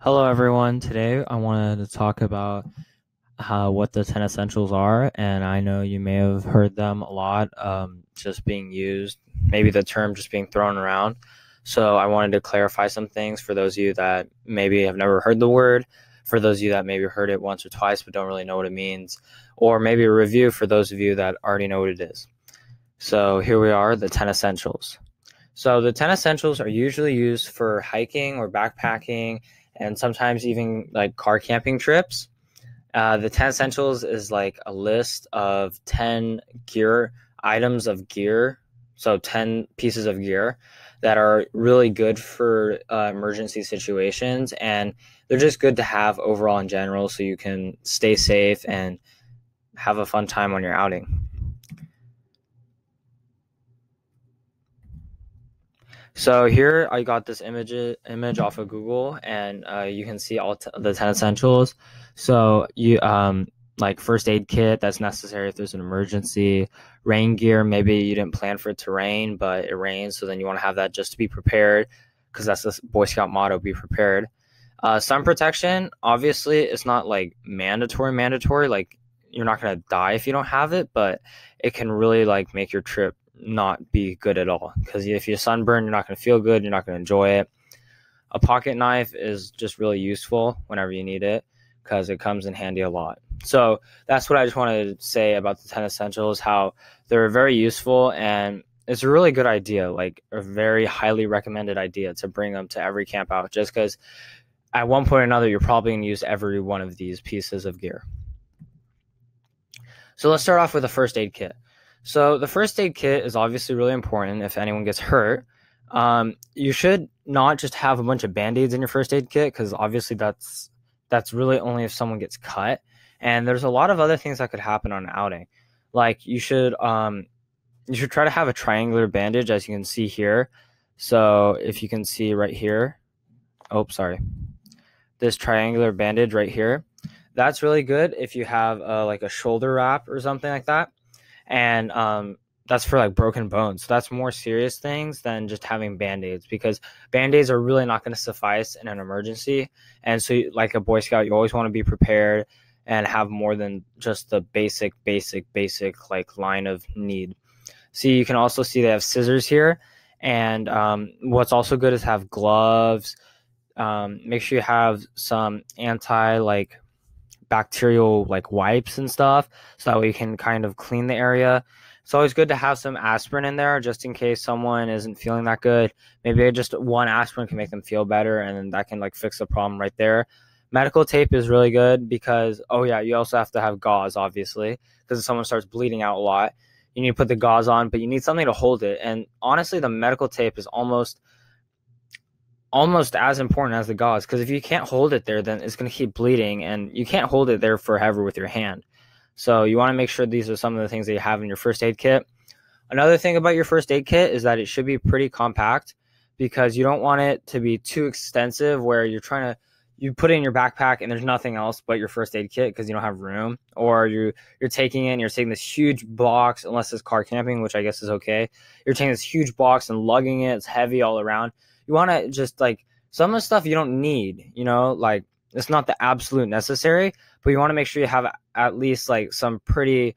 Hello, everyone. Today, I wanted to talk about what the 10 essentials are. And I know you may have heard them a lot, just being used, maybe the term just being thrown around. So, I wanted to clarify some things for those of you that maybe have never heard the word, for those of you that maybe heard it once or twice but don't really know what it means, or maybe a review for those of you that already know what it is. So, here we are, the 10 essentials. So the 10 essentials are usually used for hiking or backpacking and sometimes even like car camping trips. The 10 essentials is like a list of 10 gear items of gear. So 10 pieces of gear that are really good for emergency situations. And they're just good to have overall in general so you can stay safe and have a fun time on your outing. So here I got this image off of Google, and you can see the 10 essentials. So you like first aid kit that's necessary if there's an emergency. Rain gear, maybe you didn't plan for it to rain, but it rains, so then you want to have that just to be prepared, because that's the Boy Scout motto: be prepared. Sun protection, obviously, it's not like mandatory. Like you're not gonna die if you don't have it, but it can really like make your trip not be good at all, because if you're sunburned, you're not going to feel good, you're not going to enjoy it. A pocket knife is just really useful whenever you need it, because it comes in handy a lot. So that's what I just wanted to say about the 10 essentials, how they're very useful, and it's a really good idea, like a very highly recommended idea to bring them to every camp out, just because at one point or another you're probably going to use every one of these pieces of gear. So let's start off with a first aid kit. So the first aid kit is obviously really important if anyone gets hurt. You should not just have a bunch of band-aids in your first aid kit, because obviously that's really only if someone gets cut. And there's a lot of other things that could happen on an outing. Like you should try to have a triangular bandage, as you can see here. So if you can see right here, this triangular bandage right here, that's really good if you have like a shoulder wrap or something like that. And that's for like broken bones. So that's more serious things than just having band-aids, because band-aids are really not going to suffice in an emergency. And so like a Boy Scout, you always want to be prepared and have more than just the basic like line of need. See, you can also see they have scissors here. And what's also good is have gloves. Make sure you have some anti like bacterial like wipes and stuff, so that way you can kind of clean the area. It's always good to have some aspirin in there, just in case someone isn't feeling that good. Maybe just one aspirin can make them feel better, and then that can like fix the problem right there. Medical tape is really good, because you also have to have gauze, obviously, because if someone starts bleeding out a lot, you need to put the gauze on, but you need something to hold it. And honestly, the medical tape is almost as important as the gauze, because if you can't hold it there, then it's going to keep bleeding, and you can't hold it there forever with your hand. So you want to make sure these are some of the things that you have in your first aid kit. Another thing about your first aid kit is that it should be pretty compact, because you don't want it to be too extensive where you put it in your backpack and there's nothing else but your first aid kit because you don't have room, or you're taking it and you're taking this huge box, unless it's car camping, which I guess is okay. You're taking this huge box and lugging it, it's heavy all around. You want to just like, some of the stuff you don't need, like it's not the absolute necessary, but you want to make sure you have at least like some pretty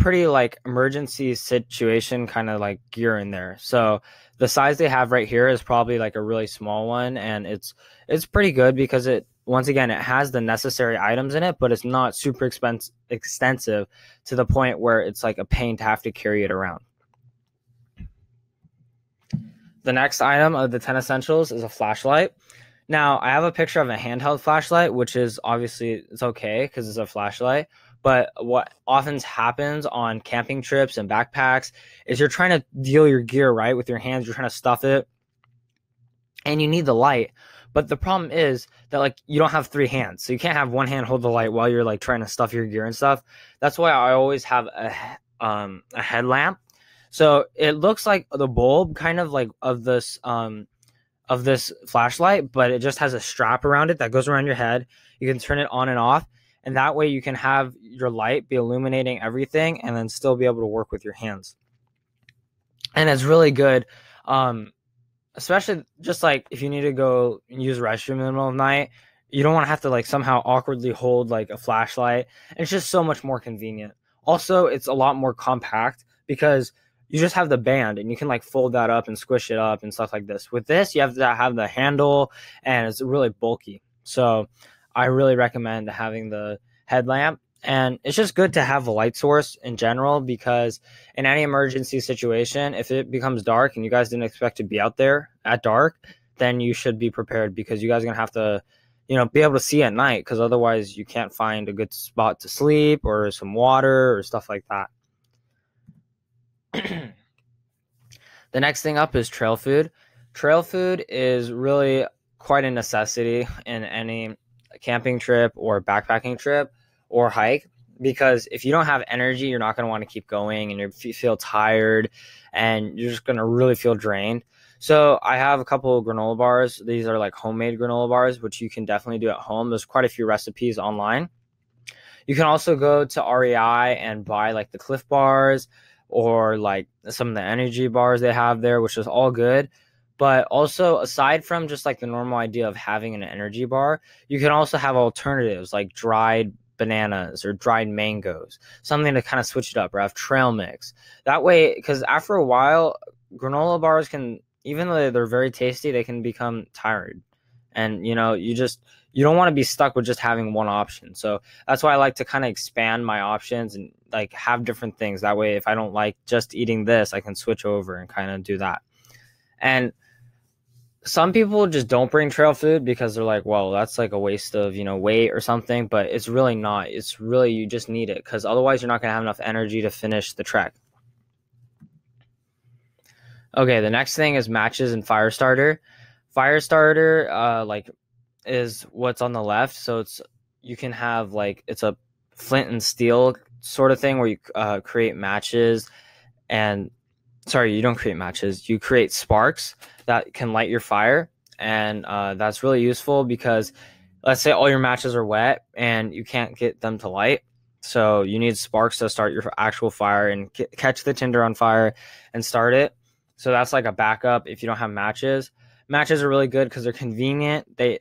like emergency situation kind of like gear in there. So the size they have right here is probably like a really small one, and it's pretty good, because it, once again, it has the necessary items in it, but it's not super extensive to the point where it's like a pain to have to carry it around. The next item of the 10 essentials is a flashlight. Now, I have a picture of a handheld flashlight, which is obviously, it's okay because it's a flashlight. But what often happens on camping trips and backpacks is you're trying to deal your gear right with your hands. You're trying to stuff it, and you need the light. But the problem is that like you don't have three hands, so you can't have one hand hold the light while you're like trying to stuff your gear and stuff. That's why I always have a headlamp. So it looks like the bulb kind of like of this flashlight, but it just has a strap around it that goes around your head. You can turn it on and off, and that way you can have your light be illuminating everything and then still be able to work with your hands. And it's really good, especially just like if you need to go use the restroom in the middle of the night, you don't want to have to like somehow awkwardly hold like a flashlight. And it's just so much more convenient. Also, it's a lot more compact because you just have the band and you can like fold that up and squish it up and stuff like this. With this, you have to have the handle and it's really bulky. So I really recommend having the headlamp. And it's just good to have a light source in general because in any emergency situation, if it becomes dark and you guys didn't expect to be out there at dark, then you should be prepared because you guys are going to have to, be able to see at night because otherwise you can't find a good spot to sleep or some water or stuff like that. The next thing up is trail food. Trail food is really quite a necessity in any camping trip or backpacking trip or hike because if you don't have energy, you're not going to want to keep going and you feel tired and you're just going to really feel drained. So I have a couple of granola bars. These are like homemade granola bars, which you can definitely do at home. There's quite a few recipes online. You can also go to REI and buy like the Cliff bars or like some of the energy bars they have there, which is all good. But also, aside from just like the normal idea of having an energy bar, you can also have alternatives like dried bananas or dried mangoes, something to kind of switch it up, or have trail mix. That way, because after a while, granola bars can, even though they're very tasty, they can become tired. And, you don't want to be stuck with just having one option. So that's why I like to kind of expand my options and like have different things. That way, if I don't like just eating this, I can switch over and kind of do that. And some people just don't bring trail food because they're like, well, that's like a waste of, weight or something. But it's really not. It's really, you just need it because otherwise you're not going to have enough energy to finish the trek. Okay, the next thing is matches and fire starter. Fire starter, is what's on the left. So you can have like, it's a flint and steel sort of thing where you create matches and sorry, you don't create matches. You create sparks that can light your fire. And that's really useful because let's say all your matches are wet and you can't get them to light. So you need sparks to start your actual fire and catch the tinder on fire and start it. So that's like a backup if you don't have matches. Matches are really good because they're convenient. They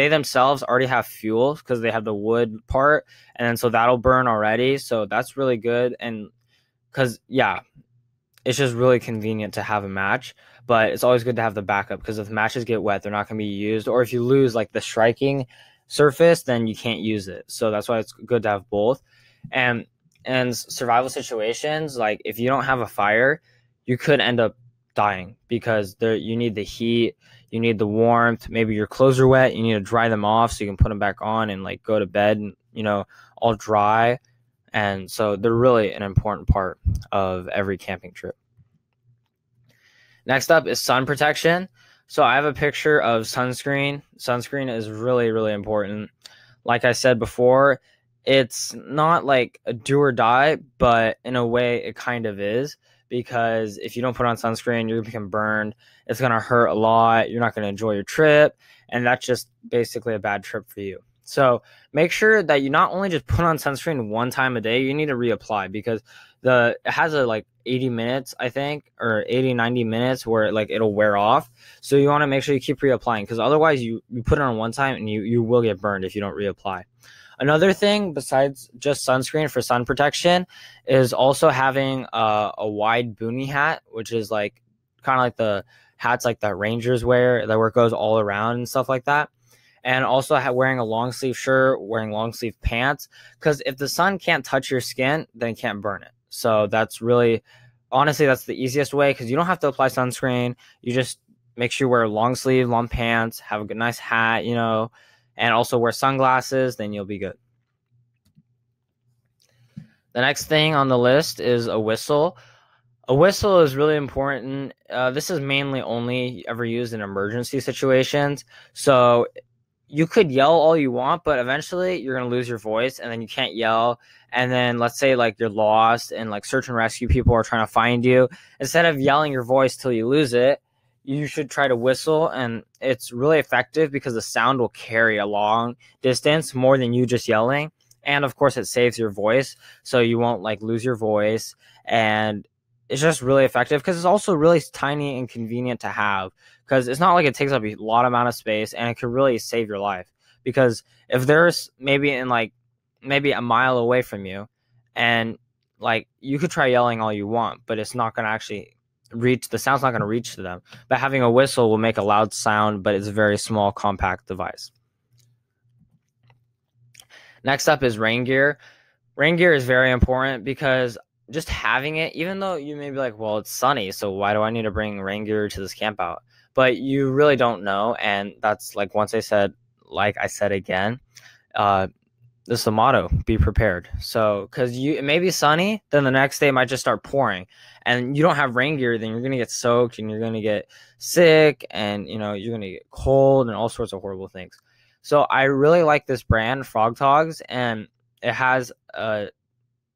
themselves already have fuel because they have the wood part. And then so that'll burn already. So that's really good. And because, yeah, it's just really convenient to have a match, but it's always good to have the backup because if matches get wet, they're not going to be used. Or if you lose like the striking surface, then you can't use it. So that's why it's good to have both. And survival situations, like if you don't have a fire, you could end up dying because you need the heat, you need the warmth. Maybe your clothes are wet, you need to dry them off so you can put them back on and like go to bed and all dry. And so they're really an important part of every camping trip. Next up is sun protection. So I have a picture of sunscreen. Sunscreen is really, really important. Like I said before, it's not like a do or die, but in a way it kind of is because if you don't put on sunscreen, you're going to become burned. It's going to hurt a lot. You're not going to enjoy your trip. And that's just basically a bad trip for you. So make sure that you not only just put on sunscreen one time a day, you need to reapply because it has a like 80 minutes, I think, or 80, 90 minutes where like it'll wear off. So you want to make sure you keep reapplying because otherwise you put it on one time and you will get burned if you don't reapply. Another thing besides just sunscreen for sun protection is also having a wide boonie hat, which is like kind of like the hats like that Rangers wear, that where it goes all around and stuff like that. And also wearing a long sleeve shirt, wearing long sleeve pants, because if the sun can't touch your skin, then it can't burn it. So that's really, honestly, that's the easiest way because you don't have to apply sunscreen. You just make sure you wear long sleeve, long pants, have a good, nice hat, and also wear sunglasses, then you'll be good. The next thing on the list is a whistle. A whistle is really important. This is mainly only ever used in emergency situations. So you could yell all you want, but eventually you're going to lose your voice and then you can't yell. And then let's say like you're lost and like search and rescue people are trying to find you. Instead of yelling your voice till you lose it, you should try to whistle. And it's really effective because the sound will carry a long distance more than you just yelling. And of course it saves your voice. So you won't like lose your voice. And it's just really effective because it's also really tiny and convenient to have, because it's not like it takes up a lot amount of space, and it could really save your life. Because if there's maybe a mile away from you, and like you could try yelling all you want, but it's not going to actually reach, the sound's not going to reach to them. But having a whistle will make a loud sound, but it's a very small, compact device. Next up is rain gear. Rain gear is very important because just having it, even though you may be like, well, it's sunny, so why do I need to bring rain gear to this camp out? But you really don't know. And that's like, once I said, like I said again, this is the motto: be prepared. So, because it may be sunny, then the next day it might just start pouring, and you don't have rain gear, then you're going to get soaked and you're going to get sick, and you're going to get cold and all sorts of horrible things. So I really like this brand, Frogg Toggs, and it has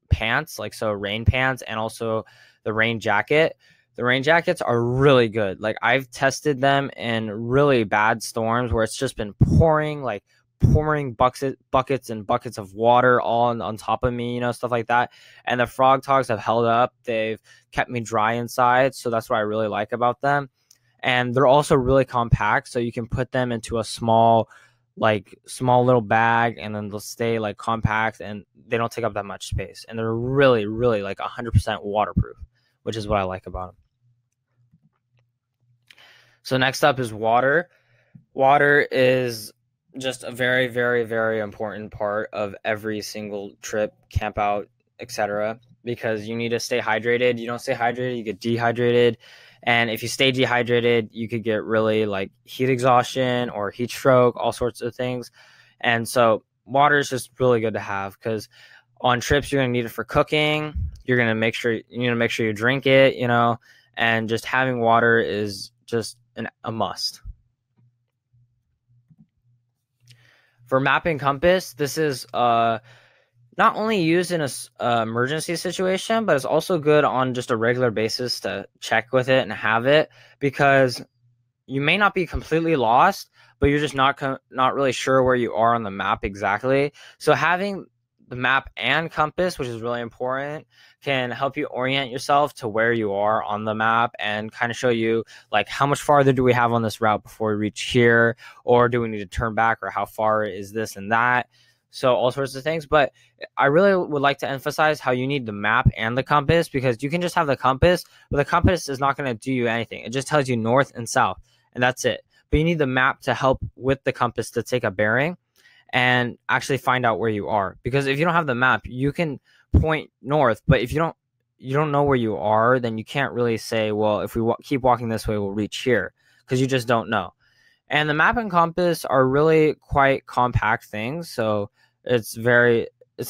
pants, like, so rain pants, and also the rain jacket. The rain jackets are really good. Like, I've tested them in really bad storms where it's just been pouring buckets and buckets of water all on top of me, stuff like that. And the Frogg Toggs have held up. They've kept me dry inside. So that's what I really like about them. And they're also really compact. So you can put them into a small little bag, and then they'll stay like compact, and they don't take up that much space. And they're really, really like 100% waterproof, which is what I like about them. So next up is water. Water is just a very, very, very important part of every single trip, camp out, etc., because you need to stay hydrated. You don't stay hydrated, you get dehydrated. And if you stay dehydrated, you could get really like heat exhaustion or heat stroke, all sorts of things. And so water is just really good to have, because on trips you're going to need it for cooking. You're going to make sure you drink it, and just having water is just a must. For mapping compass, this is not only used in a emergency situation, but it's also good on just a regular basis to check with it and have it, because you may not be completely lost, but you're just not really sure where you are on the map exactly. So having the map and compass, which is really important, can help you orient yourself to where you are on the map, and kind of show you like how much farther do we have on this route before we reach here, or do we need to turn back, or how far is this and that. So all sorts of things. But I really would like to emphasize how you need the map and the compass, because you can just have the compass, but the compass is not going to do you anything. It just tells you north and south, and that's it. But you need the map to help with the compass to take a bearing and actually find out where you are. Because if you don't have the map, you can point north, but if you don't know where you are, then you can't really say, well, if we keep walking this way, we'll reach here, because you just don't know. And the map and compass are really quite compact things, so it's an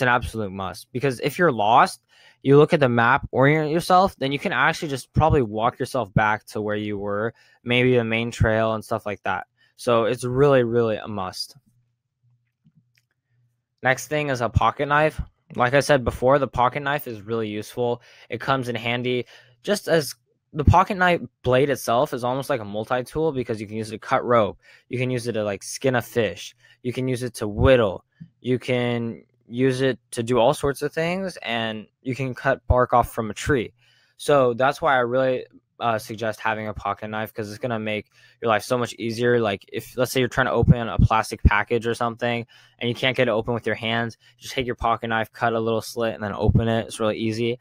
absolute must. Because if you're lost, you look at the map, orient yourself, then you can actually just probably walk yourself back to where you were, maybe the main trail and stuff like that. So it's really, really a must. Next thing is a pocket knife. Like I said before, the pocket knife is really useful. It comes in handy, just as the pocket knife blade itself is almost like a multi-tool, because you can use it to cut rope. You can use it to like skin a fish. You can use it to whittle. You can use it to do all sorts of things, and you can cut bark off from a tree. So that's why I really suggest having a pocket knife, because it's going to make your life so much easier. Like, if let's say you're trying to open a plastic package or something and you can't get it open with your hands, just take your pocket knife, cut a little slit, and then open it. It's really easy.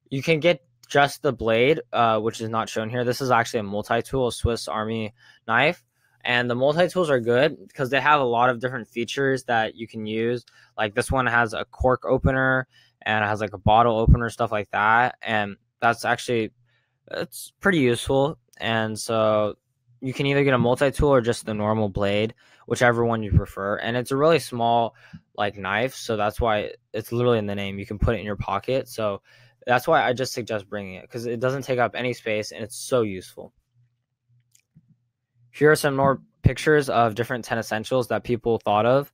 You can get just the blade, which is not shown here. This is actually a multi-tool, a Swiss Army knife. And the multi-tools are good because they have a lot of different features that you can use. Like, this one has a cork opener, and it has like a bottle opener, stuff like that. And that's actually, it's pretty useful. And so you can either get a multi-tool or just the normal blade, whichever one you prefer. And it's a really small like knife, so that's why it's literally in the name. You can put it in your pocket. So that's why I just suggest bringing it, because it doesn't take up any space and it's so useful. Here are some more pictures of different 10 essentials that people thought of.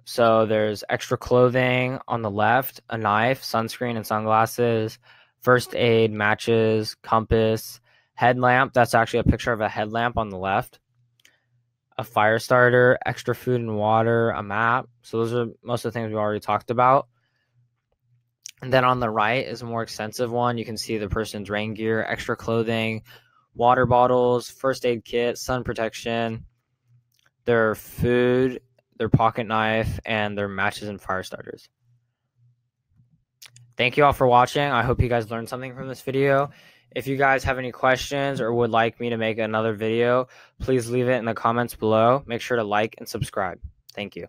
So there's extra clothing on the left, a knife, sunscreen and sunglasses, first aid, matches, compass, headlamp. That's actually a picture of a headlamp on the left. A fire starter, extra food and water, a map. So those are most of the things we already talked about. And then on the right is a more extensive one. You can see the person's rain gear, extra clothing, water bottles, first aid kit, sun protection, their food, their pocket knife, and their matches and fire starters. Thank you all for watching. I hope you guys learned something from this video. If you guys have any questions or would like me to make another video, please leave it in the comments below. Make sure to like and subscribe. Thank you.